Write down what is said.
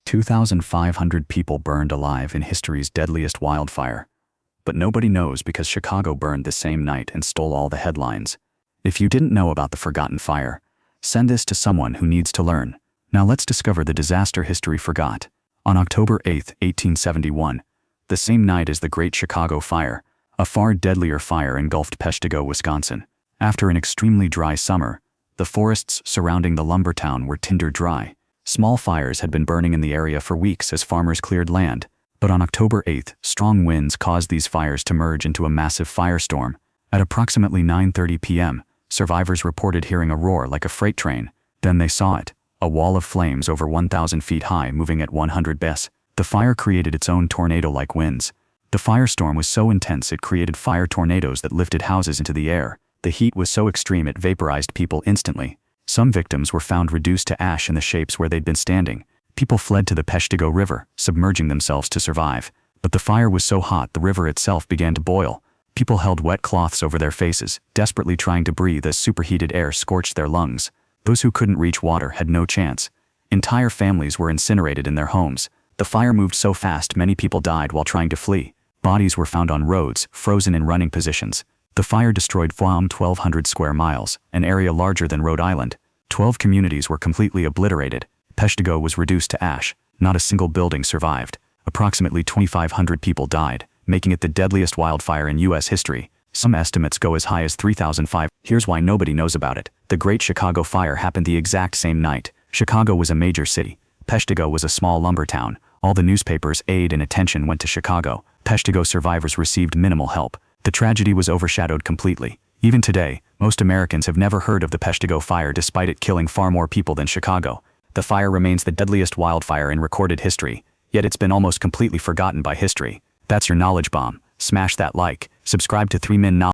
2,500 people burned alive in history's deadliest wildfire. But nobody knows because Chicago burned the same night and stole all the headlines. If you didn't know about the forgotten fire, send this to someone who needs to learn. Now let's discover the disaster history forgot. On October 8, 1871, the same night as the Great Chicago Fire, a far deadlier fire engulfed Peshtigo, Wisconsin. After an extremely dry summer, the forests surrounding the lumber town were tinder-dry. Small fires had been burning in the area for weeks as farmers cleared land, but on October 8, strong winds caused these fires to merge into a massive firestorm. At approximately 9:30 p.m., survivors reported hearing a roar like a freight train. Then they saw it, a wall of flames over 1,000 feet high moving at 100 mph. The fire created its own tornado-like winds. The firestorm was so intense it created fire tornadoes that lifted houses into the air. The heat was so extreme it vaporized people instantly. Some victims were found reduced to ash in the shapes where they'd been standing. People fled to the Peshtigo River, submerging themselves to survive. But the fire was so hot the river itself began to boil. People held wet cloths over their faces, desperately trying to breathe as superheated air scorched their lungs. Those who couldn't reach water had no chance. Entire families were incinerated in their homes. The fire moved so fast many people died while trying to flee. Bodies were found on roads, frozen in running positions. The fire destroyed 1,200 square miles, an area larger than Rhode Island. 12 communities were completely obliterated. Peshtigo was reduced to ash. Not a single building survived. Approximately 2,500 people died, making it the deadliest wildfire in U.S. history. Some estimates go as high as 3,500. Here's why nobody knows about it. The Great Chicago Fire happened the exact same night. Chicago was a major city. Peshtigo was a small lumber town. All the newspapers' aid and attention went to Chicago. Peshtigo survivors received minimal help. The tragedy was overshadowed completely. Even today, most Americans have never heard of the Peshtigo Fire despite it killing far more people than Chicago. The fire remains the deadliest wildfire in recorded history, yet it's been almost completely forgotten by history. That's your knowledge bomb. Smash that like, subscribe to 3 Min Knowledge.